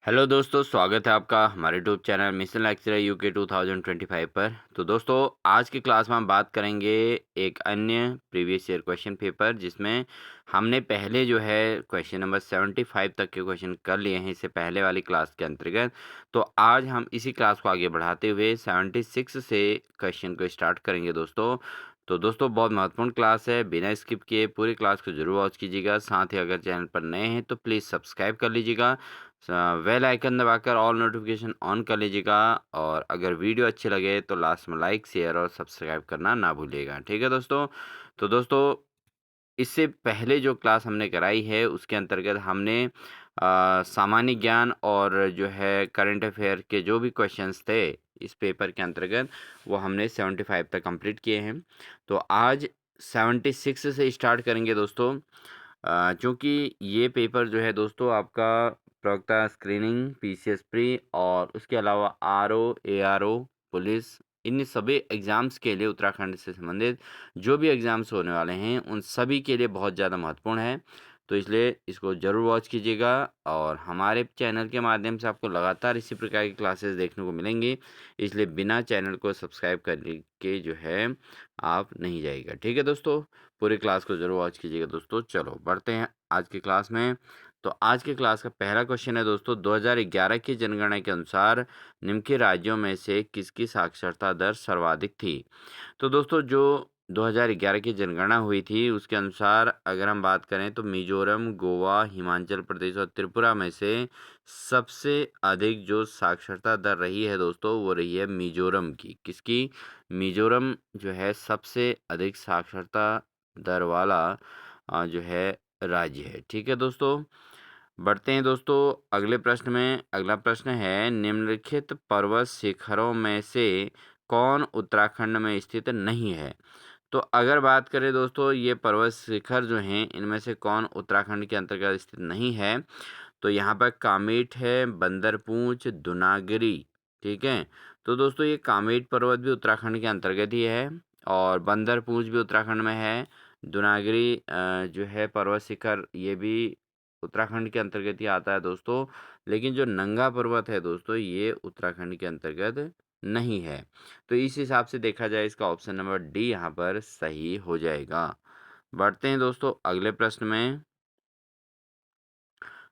Hello दोस्तों, स्वागत है आपका हमारे YouTube channel mission lecturer UK 2025 पर। तो दोस्तों, आज की क्लास में हम बात करेंगे एक अन्य प्रीवियस ईयर क्वेश्चन पेपर, जिसमें हमने पहले जो है क्वेश्चन नंबर 75 तक के क्वेश्चन कर लिए हैं इससे पहले वाली क्लास के अंतर्गत। तो आज हम इसी क्लास को आगे बढ़ाते हुए 76 से क्वेश्चन को स्टार्ट करेंगे दोस्तों। तो दोस्तों, बहुत महत्वपूर्ण क्लास है, बिना स्किप किए पूरी क्लास को जरूर वॉच कीजिएगा। साथ ही अगर चैनल पर नए हैं तो प्लीज़ सब्सक्राइब कर लीजिएगा, बेल आइकन दबाकर ऑल नोटिफिकेशन ऑन कर लीजिएगा। और अगर वीडियो अच्छे लगे तो लास्ट में लाइक शेयर और सब्सक्राइब करना ना भूलिएगा, ठीक है दोस्तों। तो दोस्तों, इससे पहले जो क्लास हमने कराई है उसके अंतर्गत हमने सामान्य ज्ञान और जो है करंट अफेयर के जो भी क्वेश्चंस थे इस पेपर के अंतर्गत, वो हमने 75 तक कंप्लीट किए हैं। तो आज 76 से स्टार्ट करेंगे दोस्तों। चूँकि ये पेपर जो है दोस्तों आपका प्रवक्ता स्क्रीनिंग, पीसीएस प्री और उसके अलावा आरओ, एआरओ, पुलिस, इन सभी एग्ज़ाम्स के लिए उत्तराखंड से संबंधित जो भी एग्ज़ाम्स होने वाले हैं, उन सभी के लिए बहुत ज़्यादा महत्वपूर्ण है। तो इसलिए इसको ज़रूर वॉच कीजिएगा और हमारे चैनल के माध्यम से आपको लगातार इसी प्रकार की क्लासेस देखने को मिलेंगी। इसलिए बिना चैनल को सब्सक्राइब करके जो है आप नहीं जाइएगा, ठीक है दोस्तों। पूरी क्लास को ज़रूर वॉच कीजिएगा दोस्तों। चलो बढ़ते हैं आज की क्लास में। तो आज की क्लास का पहला क्वेश्चन है दोस्तों, 2011 की जनगणना के अनुसार निम्न के राज्यों में से किसकी साक्षरता दर सर्वाधिक थी? तो दोस्तों, जो 2011 की जनगणना हुई थी उसके अनुसार अगर हम बात करें तो मिजोरम, गोवा, हिमाचल प्रदेश और त्रिपुरा में से सबसे अधिक जो साक्षरता दर रही है दोस्तों, वो रही है मिजोरम की। किसकी? मिजोरम जो है सबसे अधिक साक्षरता दर वाला जो है राज्य है, ठीक है दोस्तों। बढ़ते हैं दोस्तों अगले प्रश्न में। अगला प्रश्न है, निम्नलिखित पर्वत शिखरों में से कौन उत्तराखंड में स्थित नहीं है? तो अगर बात करें दोस्तों, ये पर्वत शिखर जो हैं इनमें से कौन उत्तराखंड के अंतर्गत स्थित नहीं है? तो यहाँ पर कामेट है, बंदरपूंछ, दुनागिरी, ठीक है। तो दोस्तों, ये कामेट पर्वत भी उत्तराखंड के अंतर्गत ही है और बंदरपूंछ भी उत्तराखंड में है। दुनागिरी जो है पर्वत शिखर, ये भी उत्तराखंड के अंतर्गत ही आता है दोस्तों। लेकिन जो नंगा पर्वत है दोस्तों, ये उत्तराखंड के अंतर्गत नहीं है। तो इस हिसाब से देखा जाए इसका ऑप्शन नंबर डी यहाँ पर सही हो जाएगा। बढ़ते हैं दोस्तों अगले प्रश्न में।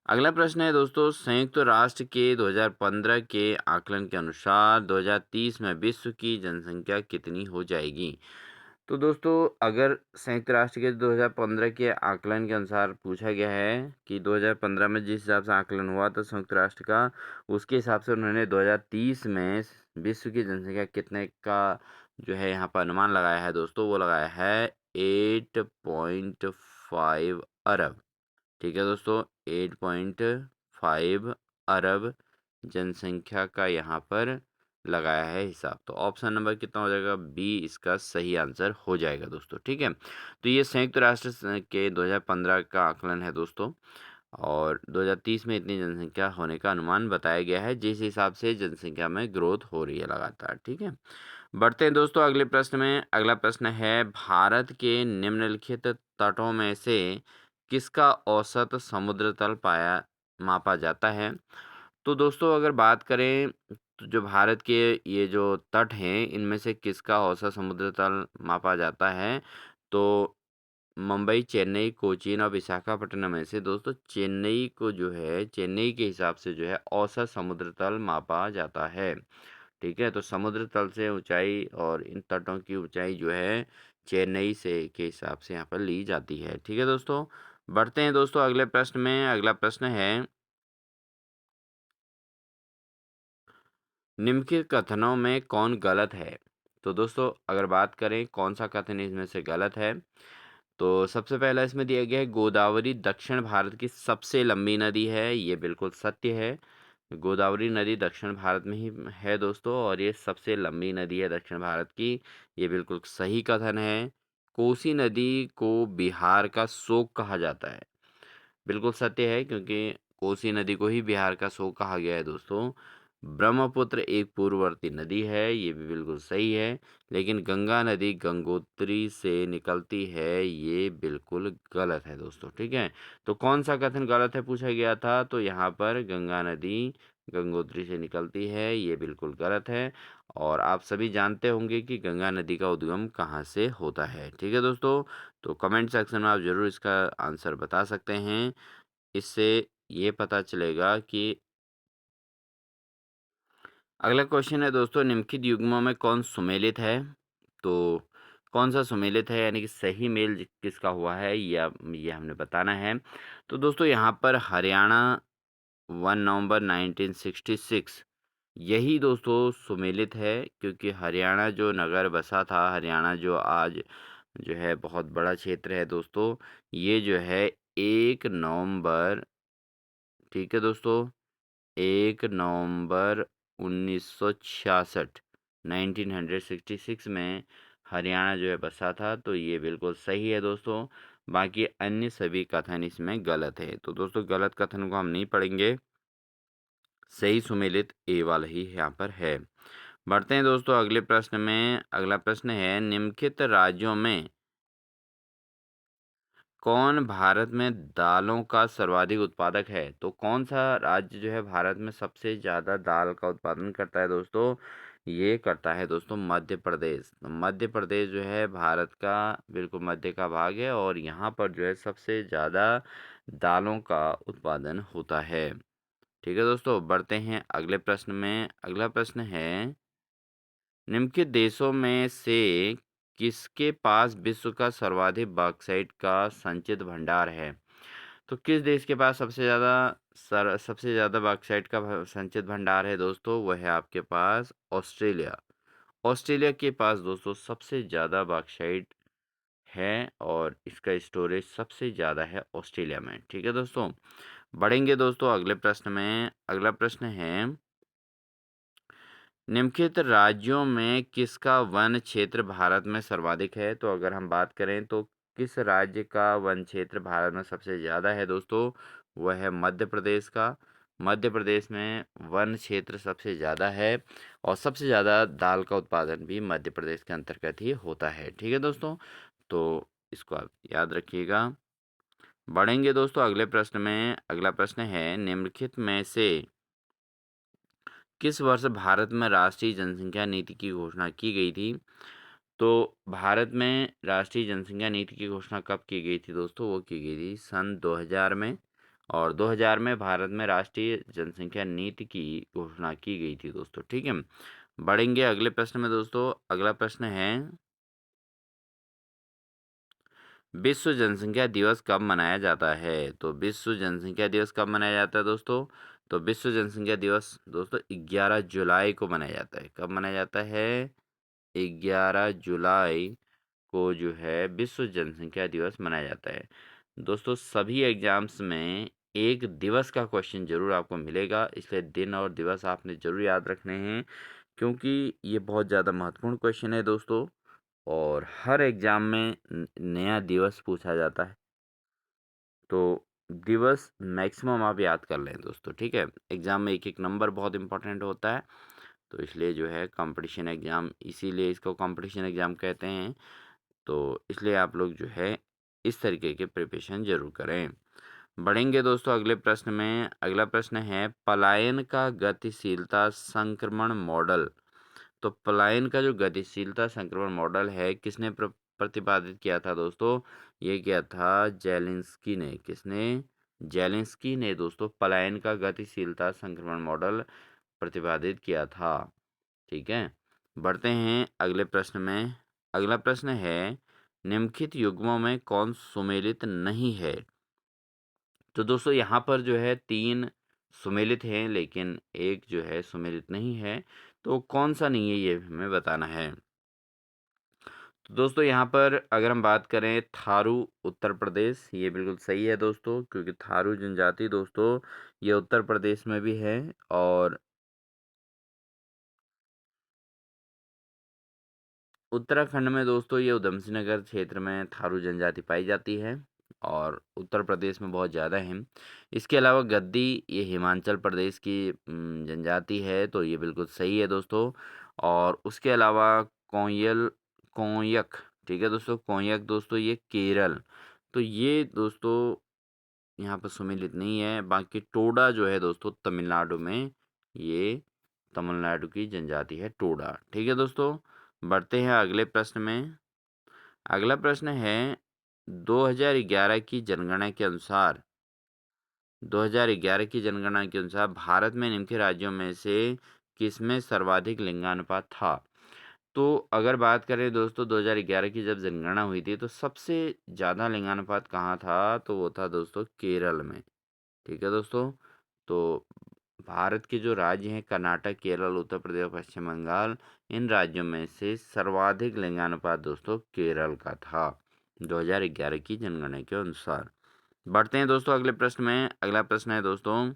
अगला प्रश्न है दोस्तों, संयुक्त राष्ट्र के 2015 के आकलन के अनुसार 2030 में विश्व की जनसंख्या कितनी हो जाएगी? तो दोस्तों, अगर संयुक्त राष्ट्र के 2015 के आकलन के अनुसार पूछा गया है कि 2015 में जिस हिसाब से आकलन हुआ था संयुक्त राष्ट्र का, उसके हिसाब से उन्होंने 2030 में विश्व की जनसंख्या कितने का जो है यहाँ पर अनुमान लगाया है दोस्तों, वो लगाया है 8.5 अरब। ठीक है दोस्तों, 8.5 अरब जनसंख्या का यहाँ पर लगाया है हिसाब। तो ऑप्शन नंबर कितना हो जाएगा? बी इसका सही आंसर हो जाएगा दोस्तों, ठीक है। तो ये संयुक्त राष्ट्र के 2015 का आकलन है दोस्तों और 2030 में इतनी जनसंख्या होने का अनुमान बताया गया है, जिस हिसाब से जनसंख्या में ग्रोथ हो रही है लगातार, ठीक है। बढ़ते हैं दोस्तों अगले प्रश्न में। अगला प्रश्न है, भारत के निम्नलिखित तटों में से किसका औसत समुद्र तल पाया मापा जाता है? तो दोस्तों, अगर बात करें तो जो भारत के ये जो तट हैं इनमें से किसका औसत समुद्र तल मापा जाता है? तो मुंबई, चेन्नई, कोचीन और विशाखापट्टनम में से दोस्तों चेन्नई को जो है, चेन्नई के हिसाब से जो है औसत समुद्र तल मापा जाता है, ठीक है। तो समुद्र तल से ऊंचाई और इन तटों की ऊंचाई जो है चेन्नई से के हिसाब से यहाँ पर ली जाती है, ठीक है दोस्तों। बढ़ते हैं दोस्तों अगले प्रश्न में। अगला प्रश्न है, निम्नलिखित कथनों में कौन गलत है? तो दोस्तों, अगर बात करें कौन सा कथन इसमें से गलत है, तो सबसे पहला इसमें दिया गया है, गोदावरी दक्षिण भारत की सबसे लंबी नदी है। ये बिल्कुल सत्य है। गोदावरी नदी दक्षिण भारत में ही है दोस्तों और ये सबसे लंबी नदी है दक्षिण भारत की। ये बिल्कुल सही कथन है। कोसी नदी को बिहार का शोक कहा जाता है। बिल्कुल सत्य है, क्योंकि कोसी नदी को ही बिहार का शोक कहा गया है दोस्तों। ब्रह्मपुत्र एक पूर्ववर्ती नदी है, ये भी बिल्कुल सही है। लेकिन गंगा नदी गंगोत्री से निकलती है, ये बिल्कुल गलत है दोस्तों, ठीक है। तो कौन सा कथन गलत है पूछा गया था, तो यहाँ पर गंगा नदी गंगोत्री से निकलती है, ये बिल्कुल गलत है। और आप सभी जानते होंगे कि गंगा नदी का उद्गम कहाँ से होता है, ठीक है दोस्तों। तो कमेंट सेक्शन में आप ज़रूर इसका आंसर बता सकते हैं। इससे ये पता चलेगा कि अगला क्वेश्चन है दोस्तों, निम्नलिखित युग्मों में कौन सुमेलित है? तो कौन सा सुमेलित है, यानी कि सही मेल किसका हुआ है, या ये हमने बताना है। तो दोस्तों यहाँ पर हरियाणा 1 नवंबर 1966 यही दोस्तों सुमेलित है, क्योंकि हरियाणा जो नगर बसा था, हरियाणा जो आज जो है बहुत बड़ा क्षेत्र है दोस्तों, ये जो है 1 नवंबर, ठीक है दोस्तों, 1 नवंबर 1966 1966 में हरियाणा जो है बसा था, तो ये बिल्कुल सही है दोस्तों। बाकी अन्य सभी कथन इसमें गलत है। तो दोस्तों गलत कथन को हम नहीं पढ़ेंगे, सही सुमेलित ए वाला ही यहाँ पर है। बढ़ते हैं दोस्तों अगले प्रश्न में। अगला प्रश्न है, निम्नलिखित राज्यों में कौन भारत में दालों का सर्वाधिक उत्पादक है? तो कौन सा राज्य जो है भारत में सबसे ज़्यादा दाल का उत्पादन करता है दोस्तों? ये करता है दोस्तों मध्य प्रदेश। तो मध्य प्रदेश जो है भारत का बिल्कुल मध्य का भाग है, और यहाँ पर जो है सबसे ज़्यादा दालों का उत्पादन होता है। ठीक है दोस्तों, बढ़ते हैं अगले प्रश्न में। अगला प्रश्न है, निम्नलिखित देशों में से किसके पास विश्व का सर्वाधिक बॉक्साइट का संचित भंडार है? तो किस देश के पास सबसे ज़्यादा बॉक्साइट का संचित भंडार है दोस्तों? वह है आपके पास ऑस्ट्रेलिया। ऑस्ट्रेलिया के पास दोस्तों सबसे ज़्यादा बॉक्साइट है, और इसका स्टोरेज सबसे ज़्यादा है ऑस्ट्रेलिया में। ठीक है दोस्तों, बढ़ेंगे दोस्तों अगले प्रश्न में। अगला प्रश्न है, निम्नलिखित राज्यों में किसका वन क्षेत्र भारत में सर्वाधिक है? तो अगर हम बात करें तो किस राज्य का वन क्षेत्र भारत में सबसे ज़्यादा है दोस्तों? वह है मध्य प्रदेश का। मध्य प्रदेश में वन क्षेत्र सबसे ज़्यादा है, और सबसे ज़्यादा दाल का उत्पादन भी मध्य प्रदेश के अंतर्गत ही होता है। ठीक है दोस्तों, तो इसको आप याद रखिएगा। बढ़ेंगे दोस्तों अगले प्रश्न में। अगला प्रश्न है, निम्नलिखित में से किस वर्ष भारत में राष्ट्रीय जनसंख्या नीति की घोषणा की गई थी? तो भारत में राष्ट्रीय जनसंख्या नीति की घोषणा कब की गई थी दोस्तों? वो की गई थी सन 2000 में, और 2000 में भारत में राष्ट्रीय जनसंख्या नीति की घोषणा की गई थी दोस्तों, ठीक है। बढ़ेंगे अगले प्रश्न में दोस्तों। अगला प्रश्न है, विश्व जनसंख्या दिवस कब मनाया जाता है? तो विश्व जनसंख्या दिवस कब मनाया जाता है दोस्तों? तो विश्व जनसंख्या दिवस दोस्तों 11 जुलाई को मनाया जाता है। कब मनाया जाता है? 11 जुलाई को जो है विश्व जनसंख्या दिवस मनाया जाता है। दोस्तों सभी एग्जाम्स में एक दिवस का क्वेश्चन जरूर आपको मिलेगा, इसलिए दिन और दिवस आपने जरूर याद रखने हैं, क्योंकि ये बहुत ज़्यादा महत्वपूर्ण क्वेश्चन है दोस्तों, और हर एग्जाम में नया दिवस पूछा जाता है। तो दिवस मैक्सिमम आप याद कर लें दोस्तों, ठीक है। एग्ज़ाम में एक एक नंबर बहुत इंपॉर्टेंट होता है, तो इसलिए जो है कंपटीशन एग्ज़ाम, इसीलिए इसको कंपटीशन एग्ज़ाम कहते हैं। तो इसलिए आप लोग जो है इस तरीके के प्रिपरेशन ज़रूर करें। बढ़ेंगे दोस्तों अगले प्रश्न में। अगला प्रश्न है, पलायन का गतिशीलता संक्रमण मॉडल। तो पलायन का जो गतिशीलता संक्रमण मॉडल है, किसने प्रतिपादित किया था दोस्तों? ये किया था जेलिंस्की ने। किसने? जेलिंस्की ने दोस्तों पलायन का गतिशीलता संक्रमण मॉडल प्रतिपादित किया था। ठीक है, बढ़ते हैं अगले प्रश्न में। अगला प्रश्न है, निम्नलिखित युग्मों में कौन सुमेलित नहीं है? तो दोस्तों यहाँ पर जो है 3 सुमेलित हैं, लेकिन एक जो है सुमेलित नहीं है। तो कौन सा नहीं है, ये हमें बताना है। तो दोस्तों यहाँ पर अगर हम बात करें थारू उत्तर प्रदेश, ये बिल्कुल सही है दोस्तों, क्योंकि थारू जनजाति दोस्तों ये उत्तर प्रदेश में भी है, और उत्तराखंड में दोस्तों ये उधम सिंह नगर क्षेत्र में थारू जनजाति पाई जाती है। और उत्तर प्रदेश में बहुत ज़्यादा हैं। इसके अलावा गद्दी ये हिमाचल प्रदेश की जनजाति है, तो ये बिल्कुल सही है दोस्तों। और उसके अलावा कोयक, ठीक है दोस्तों, कोयक दोस्तों ये केरल, तो ये दोस्तों यहाँ पर सुमेलित नहीं है। बाकी टोडा जो है दोस्तों तमिलनाडु में, ये तमिलनाडु की जनजाति है टोडा, ठीक है दोस्तों। बढ़ते हैं अगले प्रश्न में। अगला प्रश्न है 2011 की जनगणना के अनुसार 2011 की जनगणना के अनुसार भारत में निम्नलिखित राज्यों में से किसमें सर्वाधिक लिंगानुपात था? तो अगर बात करें दोस्तों 2011 की जब जनगणना हुई थी तो सबसे ज़्यादा लिंगानुपात कहाँ था? तो वो था दोस्तों केरल में, ठीक है दोस्तों। तो भारत के जो राज्य हैं कर्नाटक, केरल, उत्तर प्रदेश और पश्चिम बंगाल, इन राज्यों में से सर्वाधिक लिंगानुपात दोस्तों केरल का था 2011 की जनगणना के अनुसार। बढ़ते हैं दोस्तों अगले प्रश्न में। अगला प्रश्न है दोस्तों,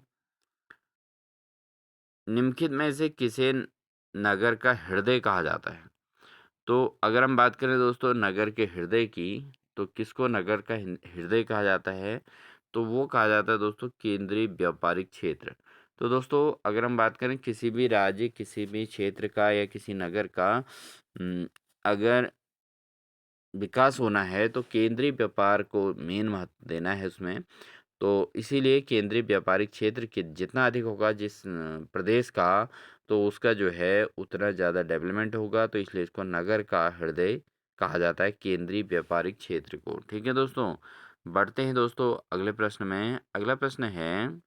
निम्नलिखित में से किसे नगर का हृदय कहा जाता है? तो अगर हम बात करें दोस्तों नगर के हृदय की, तो किसको नगर का हृदय कहा जाता है? तो वो कहा जाता है दोस्तों केंद्रीय व्यापारिक क्षेत्र। तो दोस्तों अगर हम बात करें किसी भी राज्य, किसी भी क्षेत्र का या किसी नगर का अगर विकास होना है तो केंद्रीय व्यापार को मेन महत्व देना है उसमें। तो इसीलिए केंद्रीय व्यापारिक क्षेत्र के जितना अधिक होगा जिस प्रदेश का, तो उसका जो है उतना ज़्यादा डेवलपमेंट होगा, तो इसलिए इसको नगर का हृदय कहा जाता है केंद्रीय व्यापारिक क्षेत्र को, ठीक है दोस्तों। बढ़ते हैं दोस्तों अगले प्रश्न में। अगला प्रश्न है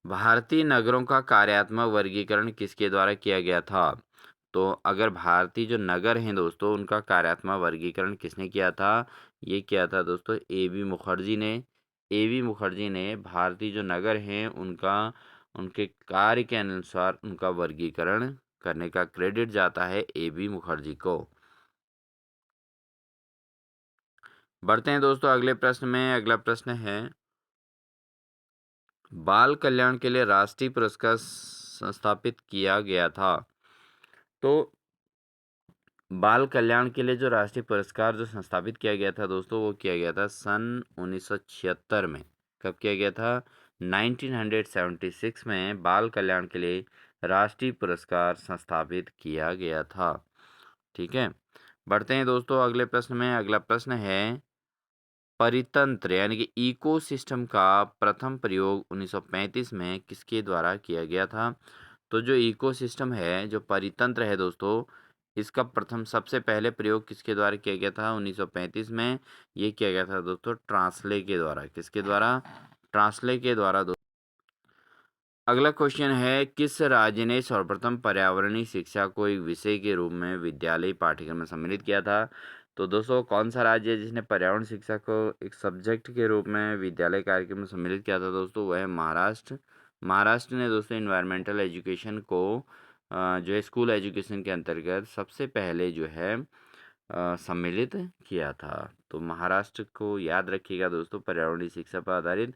भारतीय नगरों का कार्यात्मक वर्गीकरण किसके द्वारा किया गया था? तो अगर भारतीय जो नगर हैं दोस्तों उनका कार्यात्मक वर्गीकरण किसने किया था? ये किया था दोस्तों ए.बी. मुखर्जी ने। ए.बी. मुखर्जी ने भारतीय जो नगर हैं उनका उनके कार्य के अनुसार उनका वर्गीकरण करने का क्रेडिट जाता है ए.बी. मुखर्जी को। बढ़ते हैं दोस्तों अगले प्रश्न में। अगला प्रश्न है बाल कल्याण के लिए राष्ट्रीय पुरस्कार संस्थापित किया गया था। तो बाल कल्याण के लिए जो राष्ट्रीय पुरस्कार जो संस्थापित किया गया था दोस्तों, वो किया गया था सन 1976 में। कब किया गया था? 1976 में बाल कल्याण के लिए राष्ट्रीय पुरस्कार संस्थापित किया गया था, ठीक है। बढ़ते हैं दोस्तों अगले प्रश्न में। अगला प्रश्न है परितंत्र यानी कि इकोसिस्टम का प्रथम प्रयोग 1935 में किसके द्वारा किया गया था? तो जो इकोसिस्टम है, जो परितंत्र है दोस्तों, इसका प्रथम सबसे पहले प्रयोग किसके द्वारा किया गया था? 1935 में। ये किया गया था दोस्तों ट्रांसले के द्वारा। किसके द्वारा? ट्रांसले के द्वारा। अगला क्वेश्चन है किस राज्य ने सर्वप्रथम पर्यावरणीय शिक्षा को एक विषय के रूप में विद्यालय पाठ्यक्रम में सम्मिलित किया था? तो दोस्तों कौन सा राज्य है जिसने पर्यावरण शिक्षा को एक सब्जेक्ट के रूप में विद्यालय कार्यक्रम में सम्मिलित किया था दोस्तों? वह है महाराष्ट्र। महाराष्ट्र ने दोस्तों इन्वायरमेंटल एजुकेशन को जो है स्कूल एजुकेशन के अंतर्गत सबसे पहले जो है सम्मिलित किया था। तो महाराष्ट्र को याद रखिएगा दोस्तों, पर्यावरणीय शिक्षा पर आधारित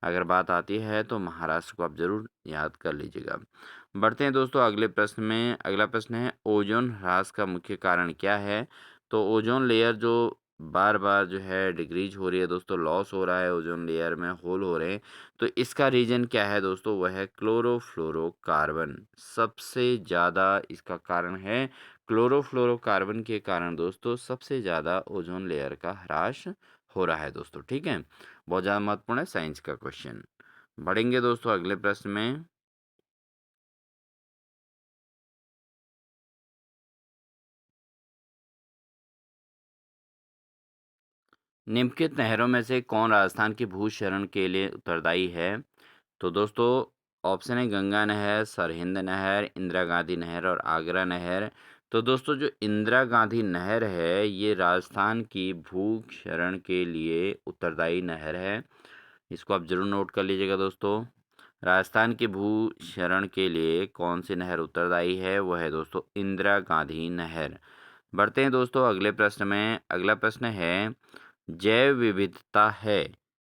अगर बात आती है तो महाराष्ट्र को आप ज़रूर याद कर लीजिएगा। बढ़ते हैं दोस्तों अगले प्रश्न में। अगला प्रश्न है ओजोन ह्रास का मुख्य कारण क्या है? तो ओजोन लेयर जो बार बार जो है डिक्रीज हो रही है दोस्तों, लॉस हो रहा है, ओजोन लेयर में होल हो रहे हैं, तो इसका रीजन क्या है दोस्तों? वह है क्लोरोफ्लोरोकार्बन। सबसे ज़्यादा इसका कारण है क्लोरोफ्लोरोकार्बन के कारण दोस्तों सबसे ज़्यादा ओजोन लेयर का ह्रास हो रहा है दोस्तों, ठीक है। बहुत ज़्यादा महत्वपूर्ण है साइंस का क्वेश्चन। बढ़ेंगे दोस्तों अगले प्रश्न में। निम्नलिखित नहरों में से कौन राजस्थान की भूक्षरण के लिए उत्तरदायी है? तो दोस्तों ऑप्शन है गंगा नहर, सरहिंद नहर, इंदिरा गांधी नहर और आगरा नहर। तो दोस्तों जो इंदिरा गांधी नहर है ये राजस्थान की भूक्षरण के लिए उत्तरदायी नहर है। इसको आप जरूर नोट कर लीजिएगा दोस्तों। राजस्थान के भूक्षरण के लिए कौन सी नहर उत्तरदायी है? वह है दोस्तों इंदिरा गांधी नहर। बढ़ते हैं दोस्तों अगले प्रश्न में। अगला प्रश्न है जैव विविधता है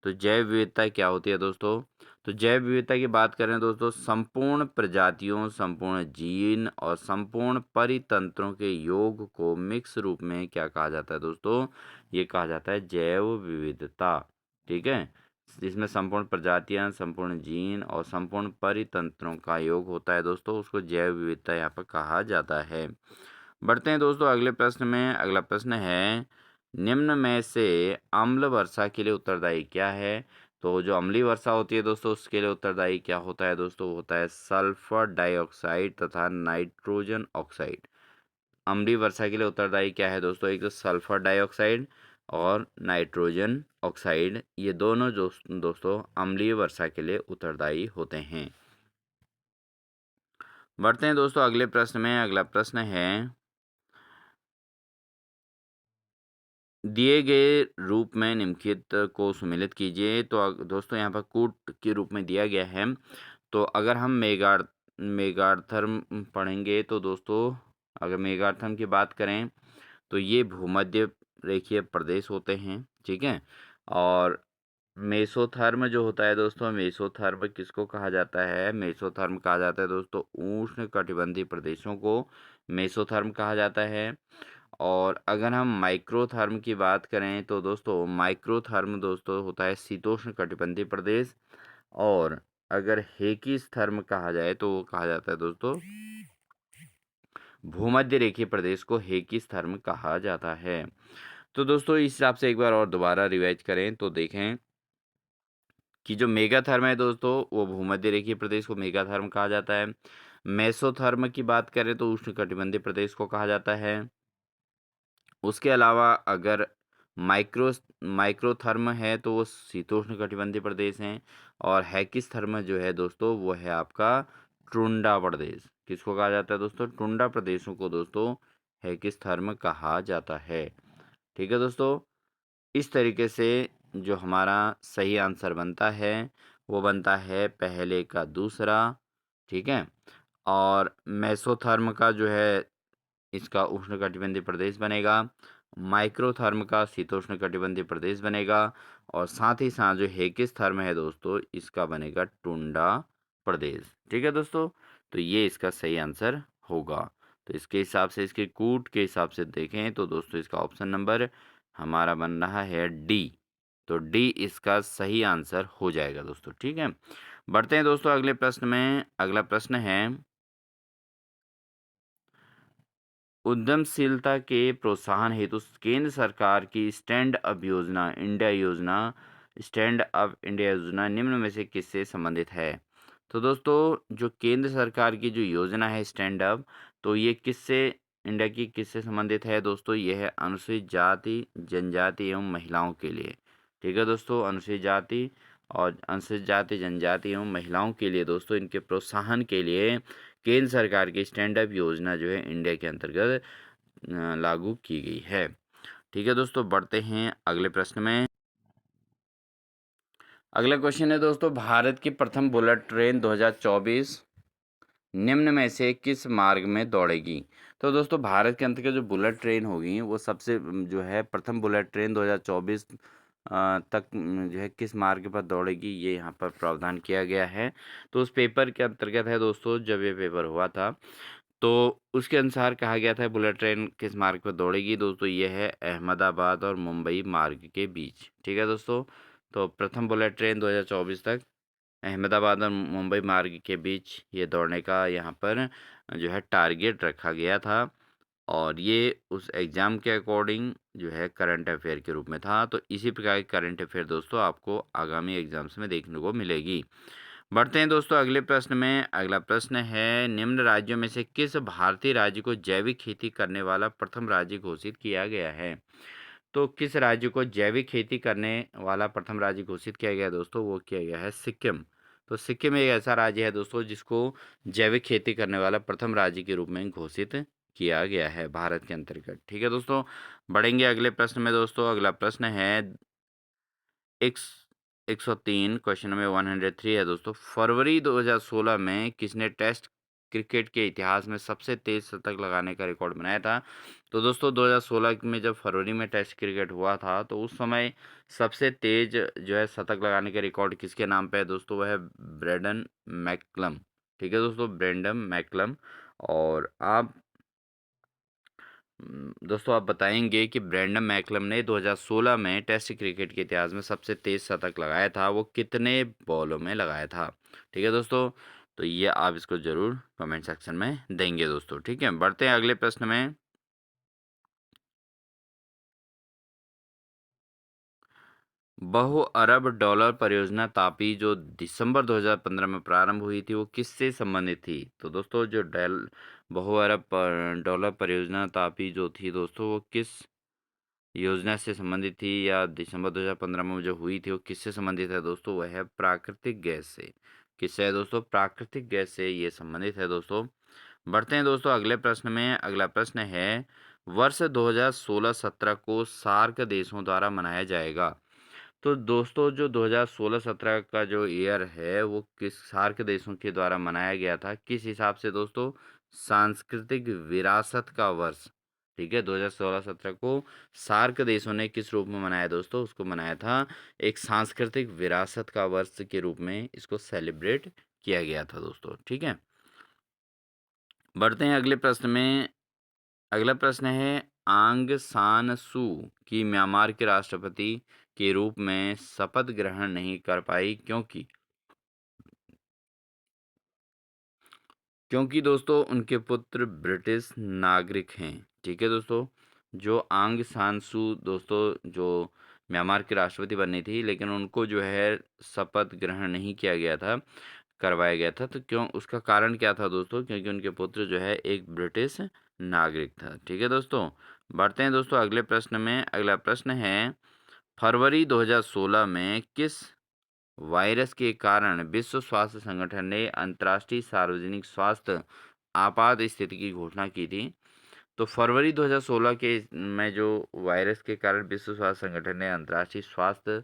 तो जैव विविधता क्या होती है दोस्तों? तो जैव विविधता की बात करें दोस्तों, संपूर्ण प्रजातियों, संपूर्ण जीन और संपूर्ण परितंत्रों के योग को मिक्स रूप में क्या कहा जाता है दोस्तों? ये कहा जाता है जैव विविधता। ठीक है? जिसमें संपूर्ण प्रजातियां, संपूर्ण जीन और संपूर्ण परितंत्रों का योग होता है दोस्तों, उसको जैव विविधता यहाँ पर कहा जाता है। बढ़ते हैं दोस्तों अगले प्रश्न में। अगला प्रश्न है, निम्न में से अम्ल वर्षा के लिए उत्तरदायी क्या है? तो जो अम्लीय वर्षा होती है दोस्तों, उसके लिए उत्तरदायी क्या होता है दोस्तों? वो होता है सल्फर डाइऑक्साइड तथा नाइट्रोजन ऑक्साइड। अम्लीय वर्षा के लिए उत्तरदायी क्या है दोस्तों? एक तो सल्फर डाइऑक्साइड और नाइट्रोजन ऑक्साइड, ये दोनों जो दोस्तों अम्लीय वर्षा के लिए उत्तरदायी होते हैं। बढ़ते हैं दोस्तों अगले प्रश्न में। अगला प्रश्न है, दिए गए रूप में निम्नलिखित को सुमेलित कीजिए। तो दोस्तों यहाँ पर कूट के रूप में दिया गया है। तो अगर हम मेगार्थर्म पढ़ेंगे तो दोस्तों, अगर मेगार्थर्म की बात करें तो ये भूमध्य रेखीय प्रदेश होते हैं। ठीक है? और मेसोथर्म जो होता है दोस्तों, मेसोथर्म किसको कहा जाता है? मेसोथर्म कहा जाता है दोस्तों उष्ण कटिबंधीय प्रदेशों को मेसोथर्म कहा जाता है। और अगर हम माइक्रोथर्म की बात करें तो दोस्तों, माइक्रोथर्म दोस्तों होता है शीतोष्ण कटिबंधीय प्रदेश। और अगर हेकिस्थर्म कहा जाए तो वो कहा जाता है दोस्तों भूमध्य रेखीय प्रदेश को हेकिस्थर्म कहा जाता है। तो दोस्तों इस हिसाब से एक बार और दोबारा रिवाइज करें तो देखें कि जो मेगाथर्म है दोस्तों, वो भूमध्य रेखीय प्रदेश को मेगाथर्म कहा जाता है। मेसोथर्म की बात करें तो उष्णकटिबंधीय प्रदेश को कहा जाता है। उसके अलावा अगर माइक्रो माइक्रोथर्म है तो वो शीतोष्ण कटिबंधीय प्रदेश हैं। और हैकिस्थर्म जो है दोस्तों, वो है आपका टुंड्रा प्रदेश। किसको कहा जाता है दोस्तों? टुंड्रा प्रदेशों को दोस्तों हैकिस्थर्म कहा जाता है। ठीक है दोस्तों, इस तरीके से जो हमारा सही आंसर बनता है वो बनता है पहले का दूसरा। ठीक है? और मेसोथर्म का जो है इसका उष्णकटिबंधीय प्रदेश बनेगा। माइक्रोथर्म का शीतोष्ण कटिबंधीय प्रदेश बनेगा। और साथ ही साथ जो हेकिस्थर्म है दोस्तों, इसका बनेगा टुंड्रा प्रदेश। ठीक है दोस्तों, तो ये इसका सही आंसर होगा। तो इसके हिसाब से, इसके कूट के हिसाब से देखें तो दोस्तों इसका ऑप्शन नंबर हमारा बन रहा है डी। तो डी इसका सही आंसर हो जाएगा दोस्तों। ठीक है? बढ़ते हैं दोस्तों अगले प्रश्न में। अगला प्रश्न है, उद्यमशीलता के प्रोत्साहन हेतु केंद्र सरकार की स्टैंड अप इंडिया योजना निम्न में से किससे संबंधित है? तो दोस्तों जो केंद्र सरकार की जो योजना है स्टैंड अप, तो ये किससे, इंडिया की किससे संबंधित है दोस्तों? ये है अनुसूचित जाति, जनजाति एवं महिलाओं के लिए। ठीक है दोस्तों, अनुसूचित जाति और अनुसूचित जाति, जनजाति एवं महिलाओं के लिए दोस्तों, इनके प्रोत्साहन के लिए केंद्र सरकार की स्टैंड अप योजना जो है इंडिया के अंतर्गत लागू की गई है। ठीक है दोस्तों, बढ़ते हैं अगले प्रश्न में। अगला क्वेश्चन है दोस्तों, भारत की प्रथम बुलेट ट्रेन 2024 निम्न में से किस मार्ग में दौड़ेगी? तो दोस्तों भारत के अंतर्गत जो बुलेट ट्रेन होगी वो सबसे जो है प्रथम बुलेट ट्रेन 2024 तक जो है किस मार्ग पर दौड़ेगी, ये यहाँ पर प्रावधान किया गया है। तो उस पेपर के अंतर्गत है दोस्तों, जब ये पेपर हुआ था तो उसके अनुसार कहा गया था बुलेट ट्रेन किस मार्ग पर दौड़ेगी दोस्तों? ये है अहमदाबाद और मुंबई मार्ग के बीच। ठीक है दोस्तों, तो प्रथम बुलेट ट्रेन 2024 तक अहमदाबाद और मुंबई मार्ग के बीच ये दौड़ने का यहाँ पर जो है टारगेट रखा गया था। और ये उस एग्ज़ाम के अकॉर्डिंग जो है करंट अफेयर के रूप में था। तो इसी प्रकार की करंट अफेयर दोस्तों आपको आगामी एग्जाम्स में देखने को मिलेगी। बढ़ते हैं दोस्तों अगले प्रश्न में। अगला प्रश्न है, निम्न राज्यों में से किस भारतीय राज्य को जैविक खेती करने वाला प्रथम राज्य घोषित किया गया है? तो किस राज्य को जैविक खेती करने वाला प्रथम राज्य घोषित किया गया दोस्तों? वो किया गया है सिक्किम। तो सिक्किम एक ऐसा राज्य है दोस्तों जिसको जैविक खेती करने वाला प्रथम राज्य के रूप में घोषित किया गया है भारत के अंतर्गत। ठीक है दोस्तों, बढ़ेंगे अगले प्रश्न में दोस्तों। अगला प्रश्न है एक 103, क्वेश्चन नंबर 103 है दोस्तों, फरवरी 2016 में किसने टेस्ट क्रिकेट के इतिहास में सबसे तेज़ शतक लगाने का रिकॉर्ड बनाया था? तो दोस्तों 2016 में जब फरवरी में टेस्ट क्रिकेट हुआ था, तो उस समय सबसे तेज़ जो है शतक लगाने का रिकॉर्ड किसके नाम पे है दोस्तों? वह है ब्रेंडन मैकलम। ठीक है दोस्तों, ब्रेंडन मैकलम। और आप दोस्तों आप बताएँगे कि ब्रेंडन मैकलम ने 2016 में टेस्ट क्रिकेट के इतिहास में सबसे तेज़ शतक लगाया था, वो कितने बॉलों में लगाया था? ठीक है दोस्तों, तो ये आप इसको ज़रूर कमेंट सेक्शन में देंगे दोस्तों, ठीक है? बढ़ते हैं अगले प्रश्न में। बहु अरब डॉलर परियोजना तापी जो दिसंबर 2015 में प्रारंभ हुई थी, वो किससे संबंधित थी? तो दोस्तों जो बहु अरब डॉलर परियोजना तापी जो थी दोस्तों, वो किस योजना से संबंधित थी या दिसंबर 2015 में जो हुई थी वो किससे संबंधित है दोस्तों? वह है प्राकृतिक गैस से। किससे है दोस्तों? प्राकृतिक गैस से ये संबंधित है दोस्तों। बढ़ते हैं दोस्तों अगले प्रश्न में। अगला प्रश्न है, वर्ष 2016-17 को सार्क देशों द्वारा मनाया जाएगा। तो दोस्तों जो 2016-17 का जो ईयर है वो किस सार्क देशों के द्वारा मनाया गया था? किस हिसाब से दोस्तों? सांस्कृतिक विरासत का वर्ष। ठीक है, 2016-17 को सार्क देशों ने किस रूप में मनाया दोस्तों? उसको मनाया था एक सांस्कृतिक विरासत का वर्ष के रूप में इसको सेलिब्रेट किया गया था दोस्तों, ठीक है? बढ़ते हैं अगले प्रश्न में। अगला प्रश्न है, आंग सान सू की म्यांमार के राष्ट्रपति के रूप में शपथ ग्रहण नहीं कर पाई, क्योंकि क्योंकि दोस्तों उनके पुत्र ब्रिटिश नागरिक हैं। ठीक है दोस्तों, जो आंग सान सू दोस्तों जो म्यांमार के राष्ट्रपति बननी थी, लेकिन उनको जो है शपथ ग्रहण नहीं किया गया था, करवाया गया था। तो क्यों, उसका कारण क्या था दोस्तों? क्योंकि उनके पुत्र जो है एक ब्रिटिश नागरिक था। ठीक है दोस्तों, बढ़ते हैं दोस्तों अगले प्रश्न में। अगला प्रश्न है, फरवरी 2016 में किस वायरस के कारण विश्व स्वास्थ्य संगठन ने अंतर्राष्ट्रीय सार्वजनिक स्वास्थ्य आपात स्थिति की घोषणा की थी? तो फरवरी 2016 के में जो वायरस के कारण विश्व स्वास्थ्य संगठन ने अंतर्राष्ट्रीय स्वास्थ्य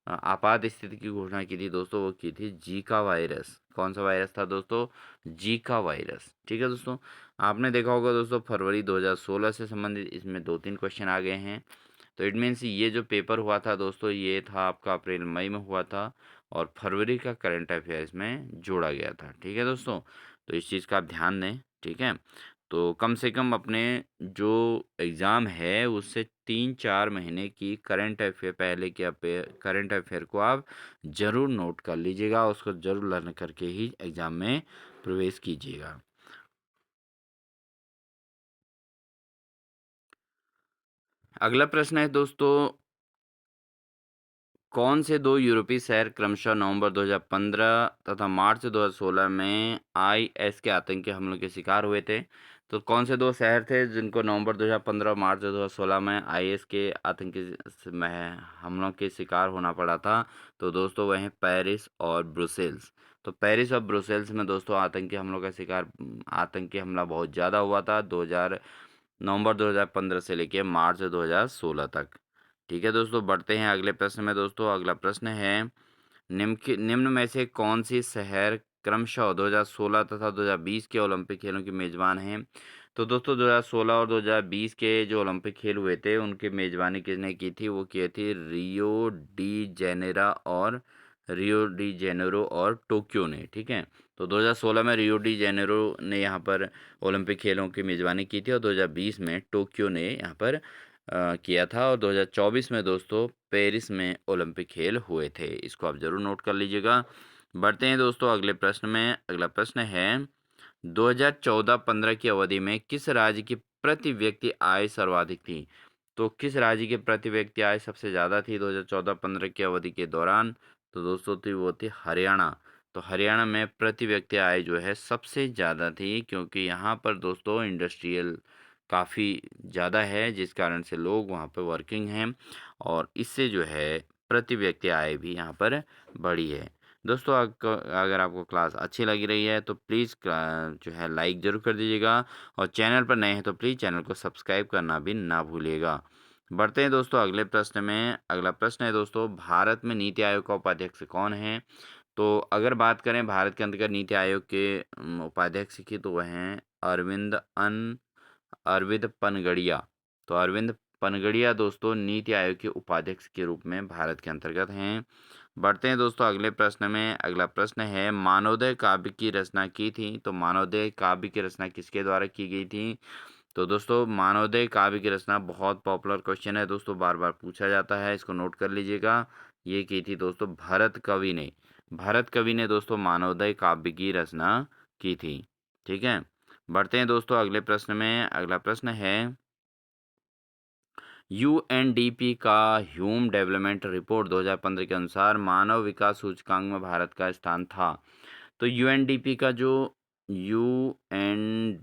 आपात स्थिति की घोषणा की थी दोस्तों, वो की थी जीका वायरस। कौन सा वायरस था दोस्तों? Zika virus. ठीक है दोस्तों, आपने देखा होगा दोस्तों फरवरी 2016 से संबंधित इसमें 2-3 क्वेश्चन आ गए हैं। तो इट मीन्स ये जो पेपर हुआ था दोस्तों, ये था आपका अप्रैल मई में हुआ था, और फरवरी का करंट अफेयर इसमें जोड़ा गया था। ठीक है दोस्तों, तो इस चीज़ का आप ध्यान दें, ठीक है? तो कम से कम अपने जो एग्ज़ाम है उससे 3-4 महीने की करंट अफेयर पहले के करंट अफेयर को आप ज़रूर नोट कर लीजिएगा, उसको ज़रूर लर्न करके ही एग्ज़ाम में प्रवेश कीजिएगा। अगला प्रश्न है दोस्तों, कौन से 2 यूरोपीय शहर क्रमशः नवंबर 2015 तथा मार्च 2016 में आईएस के आतंकी हमलों के शिकार हुए थे? तो कौन से 2 शहर थे जिनको नवंबर 2015 और मार्च 2016 में आईएस के आतंकी में हमलों के शिकार होना पड़ा था? तो दोस्तों वह हैं पेरिस और ब्रुसेल्स। तो पेरिस और ब्रुसेल्स में दोस्तों आतंकी हमलों का शिकार आतंकी हमला बहुत ज़्यादा हुआ था, 2000 नवंबर 2015 से लेके मार्च 2016 तक। ठीक है दोस्तों, बढ़ते हैं अगले प्रश्न में दोस्तों। अगला प्रश्न है, निम्न में से कौन सी शहर क्रमशः 2016 तथा 2020 के ओलंपिक खेलों की मेज़बान हैं? तो दोस्तों 2016 और 2020 के जो ओलंपिक खेल हुए थे उनकी मेज़बानी किसने की थी? वो की थी रियो डी जेनेरो और टोक्यो ने। ठीक है, तो 2016 में रियो डी जेनेरो ने यहाँ पर ओलंपिक खेलों की मेज़बानी की थी, और 2020 में टोक्यो ने यहाँ पर किया था, और 2024 में दोस्तों पेरिस में ओलंपिक खेल हुए थे। इसको आप ज़रूर नोट कर लीजिएगा। बढ़ते हैं दोस्तों अगले प्रश्न में। अगला प्रश्न है, 2014-15 की अवधि में किस राज्य की प्रति व्यक्ति आय सर्वाधिक थी? तो किस राज्य की प्रति व्यक्ति आय सबसे ज़्यादा थी 2014-15 की अवधि के दौरान? तो दोस्तों थी वो थी हरियाणा। तो हरियाणा में प्रति व्यक्ति आय जो है सबसे ज़्यादा थी, क्योंकि यहाँ पर दोस्तों इंडस्ट्रियल काफ़ी ज़्यादा है, जिस कारण से लोग वहाँ पे वर्किंग हैं, और इससे जो है प्रति व्यक्ति आय भी यहाँ पर बढ़ी है। दोस्तों अगर आपको क्लास अच्छी लग रही है तो प्लीज़ जो है लाइक ज़रूर कर दीजिएगा, और चैनल पर नए हैं तो प्लीज़ चैनल को सब्सक्राइब करना भी ना भूलिएगा। बढ़ते हैं दोस्तों अगले प्रश्न में। अगला प्रश्न है दोस्तों, भारत में नीति आयोग का उपाध्यक्ष कौन है? तो अगर बात करें भारत के अंतर्गत नीति आयोग के उपाध्यक्ष की, तो वह हैं अरविंद पनगड़िया। तो अरविंद पनगड़िया दोस्तों नीति आयोग के उपाध्यक्ष के रूप में भारत के अंतर्गत हैं। बढ़ते हैं दोस्तों अगले प्रश्न में। अगला प्रश्न है, मानवोदय काव्य की रचना की थी। तो मानवोदय काव्य की रचना किसके द्वारा की गई थी? तो दोस्तों मानवोदय काव्य की रचना बहुत पॉपुलर क्वेश्चन है दोस्तों, बार बार पूछा जाता है, इसको नोट कर लीजिएगा। ये की थी दोस्तों भरत कवि ने। भरत कवि ने दोस्तों मानवोदय काव्य की रचना की थी। ठीक है, बढ़ते हैं दोस्तों अगले प्रश्न में। अगला प्रश्न है, यूएनडीपी का ह्यूमन डेवलपमेंट रिपोर्ट 2015 के अनुसार मानव विकास सूचकांक में भारत का स्थान था। तो यूएनडीपी का जो ह्यूमन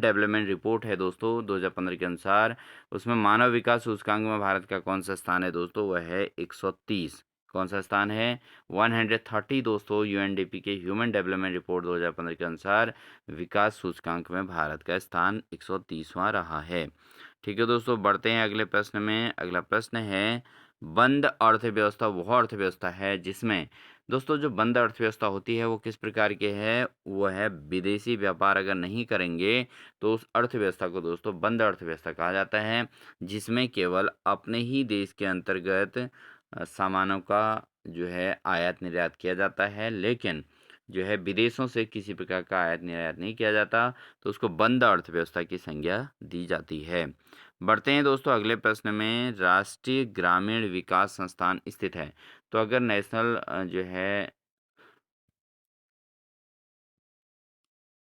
डेवलपमेंट रिपोर्ट है दोस्तों 2015 के अनुसार, उसमें मानव विकास सूचकांक में भारत का कौन सा स्थान है दोस्तों? वह है 130। कौन सा स्थान है? 130 दोस्तों। यूएनडीपी के ह्यूमन डेवलपमेंट रिपोर्ट 2015 के अनुसार विकास सूचकांक में भारत का स्थान 130वां रहा है। ठीक है दोस्तों, बढ़ते हैं अगले प्रश्न में। अगला प्रश्न है, बंद अर्थव्यवस्था वह अर्थव्यवस्था है जिसमें दोस्तों जो बंद अर्थव्यवस्था होती है वो किस प्रकार की है? वो है विदेशी व्यापार अगर नहीं करेंगे तो उस अर्थव्यवस्था को दोस्तों बंद अर्थव्यवस्था कहा जाता है, जिसमें केवल अपने ही देश के अंतर्गत सामानों का जो है आयात निर्यात किया जाता है, लेकिन जो है विदेशों से किसी प्रकार का आयात निर्यात नहीं किया जाता, तो उसको बंद अर्थव्यवस्था की संज्ञा दी जाती है। बढ़ते हैं दोस्तों अगले प्रश्न में। राष्ट्रीय ग्रामीण विकास संस्थान स्थित है। तो अगर नेशनल जो है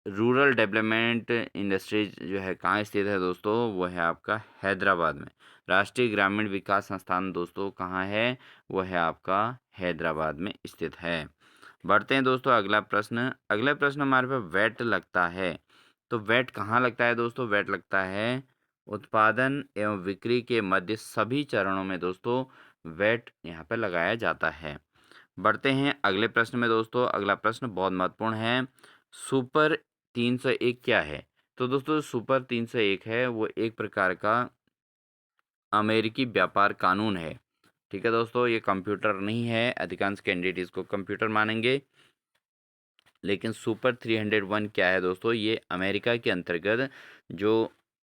रूरल डेवलपमेंट इंडस्ट्रीज जो है कहाँ स्थित है दोस्तों? वो है आपका हैदराबाद में। राष्ट्रीय ग्रामीण विकास संस्थान दोस्तों कहाँ है? वो है आपका हैदराबाद में स्थित है। बढ़ते हैं दोस्तों अगला प्रश्न। अगला प्रश्न हमारे पे वैट लगता है। तो वैट कहाँ लगता है दोस्तों? वैट लगता है उत्पादन एवं बिक्री के मध्य सभी चरणों में दोस्तों वैट यहाँ पे लगाया जाता है। बढ़ते हैं अगले प्रश्न में दोस्तों। अगला प्रश्न बहुत महत्वपूर्ण है। सुपर 301 क्या है? तो दोस्तों सुपर 301 है वो एक प्रकार का अमेरिकी व्यापार कानून है। ठीक है दोस्तों, ये कंप्यूटर नहीं है, अधिकांश कैंडिडेट इसको कंप्यूटर मानेंगे, लेकिन सुपर 301 क्या है दोस्तों? ये अमेरिका के अंतर्गत जो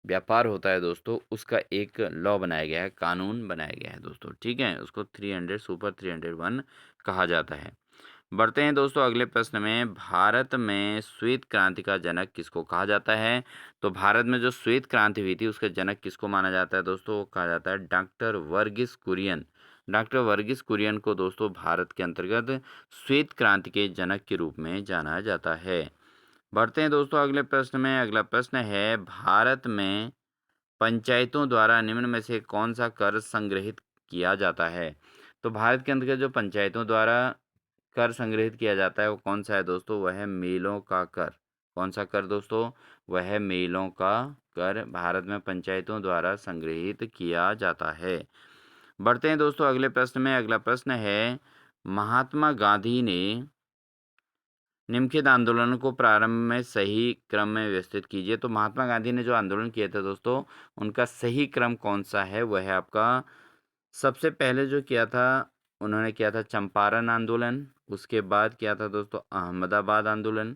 व्यापार होता है दोस्तों उसका एक लॉ बनाया गया है, कानून बनाया गया है दोस्तों। ठीक है, उसको 300 सुपर 301 कहा जाता है। बढ़ते हैं दोस्तों अगले प्रश्न में। भारत में श्वेत क्रांति का जनक किसको कहा जाता है? तो भारत में जो श्वेत क्रांति हुई थी उसका जनक किसको माना जाता है दोस्तों? वो कहा जाता है डॉक्टर वर्गीस कुरियन। डॉक्टर वर्गीस कुरियन को दोस्तों भारत के अंतर्गत श्वेत क्रांति के जनक के रूप में जाना जाता है। बढ़ते हैं दोस्तों अगले प्रश्न में। अगला प्रश्न है, भारत में पंचायतों द्वारा निम्न में से कौन सा कर संग्रहित किया जाता है? तो भारत के अंतर्गत जो पंचायतों द्वारा कर संग्रहित किया जाता है वो कौन सा है दोस्तों? वह है मेलों का कर। कौन सा कर दोस्तों? वह है मेलों का कर भारत में पंचायतों द्वारा संग्रहित किया जाता है। बढ़ते हैं दोस्तों अगले प्रश्न में। अगला प्रश्न है, महात्मा गांधी ने निम्नलिखित आंदोलन को प्रारंभ में सही क्रम में व्यवस्थित कीजिए। तो महात्मा गांधी ने जो आंदोलन किए थे दोस्तों उनका सही क्रम कौन सा है? वह है आपका सबसे पहले जो किया था उन्होंने किया था चंपारण आंदोलन, उसके बाद किया था दोस्तों अहमदाबाद आंदोलन,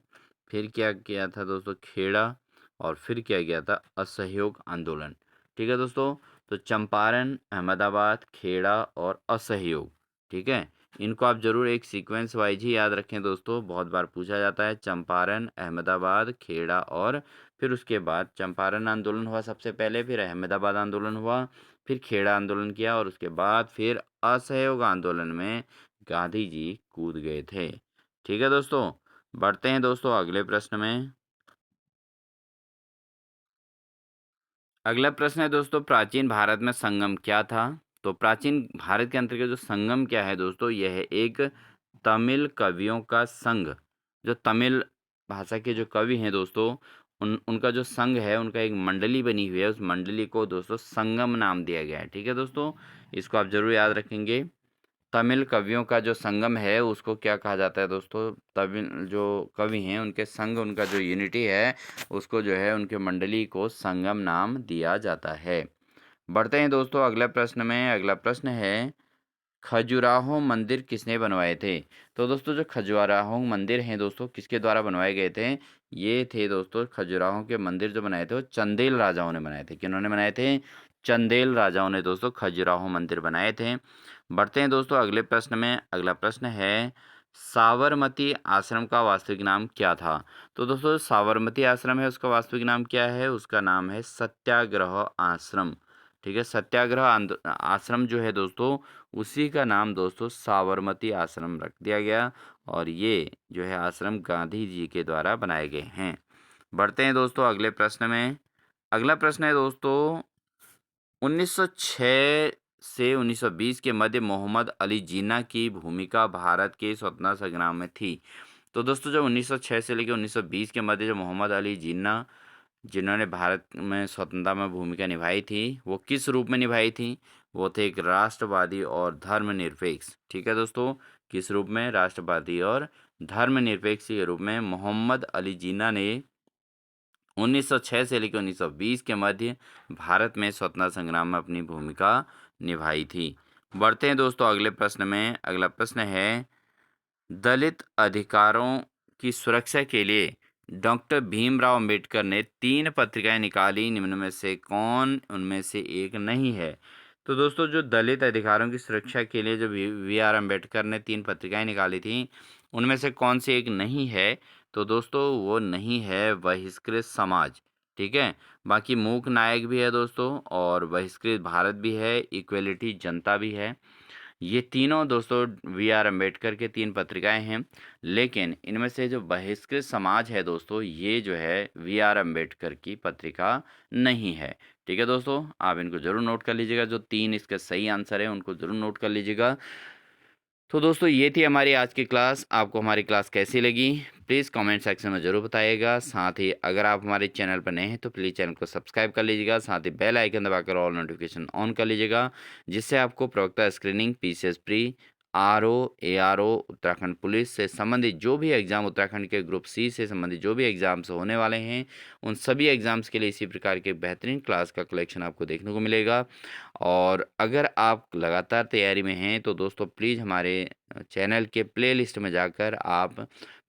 फिर क्या किया था दोस्तों खेड़ा, और फिर क्या किया था असहयोग आंदोलन। ठीक है दोस्तों, तो चंपारण, अहमदाबाद, खेड़ा और असहयोग। ठीक है, इनको आप जरूर एक सीक्वेंस वाइज ही याद रखें दोस्तों, बहुत बार पूछा जाता है। चंपारण, अहमदाबाद, खेड़ा और फिर उसके बाद चंपारण आंदोलन हुआ सबसे पहले, फिर अहमदाबाद आंदोलन हुआ, फिर खेड़ा आंदोलन किया और उसके बाद फिर असहयोग आंदोलन में गांधी जी कूद गए थे। ठीक है दोस्तों, बढ़ते हैं दोस्तों अगले प्रश्न में। अगला प्रश्न है दोस्तों, प्राचीन भारत में संगम क्या था? तो प्राचीन भारत के अंतर्गत जो संगम क्या है दोस्तों, यह है एक तमिल कवियों का संघ। जो तमिल भाषा के जो कवि हैं दोस्तों उनका जो संघ है, उनका एक मंडली बनी हुई है, उस मंडली को दोस्तों संगम नाम दिया गया है। ठीक है दोस्तों, इसको आप जरूर याद रखेंगे। तमिल कवियों का जो संगम है उसको क्या कहा जाता है दोस्तों? तमिल जो कवि हैं उनके संघ, उनका जो यूनिटी है उसको जो है उनके मंडली को संगम नाम दिया जाता है। बढ़ते हैं दोस्तों अगले प्रश्न में। अगला प्रश्न है, खजुराहो मंदिर किसने बनवाए थे? तो दोस्तों जो खजुराहो मंदिर हैं दोस्तों किसके द्वारा बनवाए गए थे? ये थे दोस्तों खजुराहो के मंदिर जो बनाए थे वो चंदेल राजाओं ने बनाए थे। किन्होंने बनाए थे? चंदेल राजाओं ने दोस्तों खजुराहो मंदिर बनाए थे। बढ़ते हैं दोस्तों अगले प्रश्न में। अगला प्रश्न है साबरमती आश्रम का वास्तविक नाम क्या था? तो दोस्तों साबरमती आश्रम है उसका वास्तविक नाम क्या है? उसका नाम है सत्याग्रह आश्रम। ठीक है, सत्याग्रह आश्रम जो है दोस्तों उसी का नाम दोस्तों साबरमती आश्रम रख दिया गया और ये जो है आश्रम गांधी जी के द्वारा बनाए गए हैं। बढ़ते हैं दोस्तों अगले प्रश्न में। अगला प्रश्न है दोस्तों 1906 से 1920 के मध्य मोहम्मद अली जिन्ना की भूमिका भारत के स्वतंत्रता संग्राम में थी। तो दोस्तों जब 1906 से लेकर 1920 के मध्य जो मोहम्मद अली जिन्ना जिन्होंने भारत में स्वतंत्रता में भूमिका निभाई थी वो किस रूप में निभाई थी? वो थे एक राष्ट्रवादी और धर्मनिरपेक्ष। ठीक है दोस्तों, किस रूप में? राष्ट्रवादी और धर्मनिरपेक्ष के रूप में मोहम्मद अली जिन्ना ने 1906 से लेकर 1920 के मध्य भारत में स्वतंत्रता संग्राम में अपनी भूमिका निभाई थी। बढ़ते हैं दोस्तों अगले प्रश्न में। अगला प्रश्न है दलित अधिकारों की सुरक्षा के लिए डॉक्टर भीमराव अंबेडकर ने 3 पत्रिकाएं निकाली, निम्न में से कौन उनमें से एक नहीं है? तो दोस्तों जो दलित अधिकारों की सुरक्षा के लिए जो वी आर अम्बेडकर ने 3 पत्रिकाएं निकाली थी उनमें से कौन सी एक नहीं है? तो दोस्तों वो नहीं है बहिष्कृत समाज। ठीक है, बाकी मूक नायक भी है दोस्तों और बहिष्कृत भारत भी है, इक्वलिटी जनता भी है। ये तीनों दोस्तों वी आर अम्बेडकर के 3 पत्रिकाएं हैं, लेकिन इनमें से जो बहिष्कृत समाज है दोस्तों ये जो है वी आर अम्बेडकर की पत्रिका नहीं है। ठीक है दोस्तों, आप इनको ज़रूर नोट कर लीजिएगा। जो 3 इसके सही आंसर है उनको ज़रूर नोट कर लीजिएगा। तो दोस्तों ये थी हमारी आज की क्लास। आपको हमारी क्लास कैसी लगी प्लीज़ कमेंट सेक्शन में ज़रूर बताइएगा। साथ ही अगर आप हमारे चैनल पर नए हैं तो प्लीज़ चैनल को सब्सक्राइब कर लीजिएगा। साथ ही बेल आइकन दबाकर ऑल नोटिफिकेशन ऑन कर लीजिएगा, जिससे आपको प्रवक्ता screening, PCS pre, RO, ARO, Uttarakhand police से संबंधित जो भी एग्ज़ाम, उत्तराखंड के ग्रुप सी से संबंधित जो भी एग्ज़ाम्स होने वाले हैं उन सभी एग्ज़ाम्स के लिए इसी प्रकार के बेहतरीन क्लास का कलेक्शन आपको देखने को मिलेगा। और अगर आप लगातार तैयारी में हैं तो दोस्तों प्लीज़ हमारे चैनल के प्लेलिस्ट में जाकर आप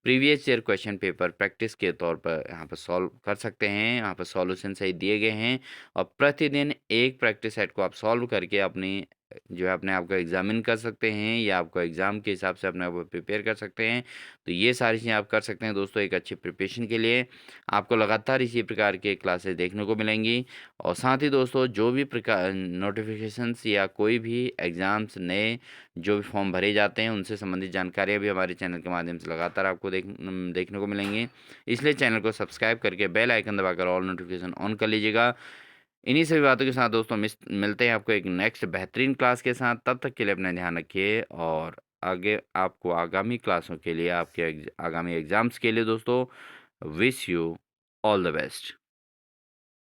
previous year question paper practice के तौर पर यहाँ पर सॉल्व कर सकते हैं। यहाँ पर सॉल्यूशन सही दिए गए हैं और प्रतिदिन एक प्रैक्टिस सेट को आप सॉल्व करके अपनी जो है अपने आप को एग्जामिन कर सकते हैं या आपको एग्ज़ाम के हिसाब से अपने आप को प्रिपेयर कर सकते हैं। तो ये सारी चीज़ें आप कर सकते हैं दोस्तों। एक अच्छी प्रिपरेशन के लिए आपको लगातार इसी प्रकार के क्लासेस देखने को मिलेंगी। और साथ ही दोस्तों जो भी प्रकार नोटिफिकेशंस या कोई भी एग्ज़ाम्स नए जो भी फॉर्म भरे जाते हैं उनसे संबंधित जानकारियाँ भी हमारे चैनल के माध्यम से लगातार आपको देखने को मिलेंगी। इसलिए चैनल को सब्सक्राइब करके बेल आइकन दबाकर ऑल नोटिफिकेशन ऑन कर लीजिएगा। इन्हीं सभी बातों के साथ दोस्तों मिलते हैं आपको एक नेक्स्ट बेहतरीन क्लास के साथ। तब तक के लिए अपना ध्यान रखिए और आगे आपको आगामी क्लासों के लिए, आपके आगामी एग्ज़ाम्स के लिए दोस्तों wish you all the best.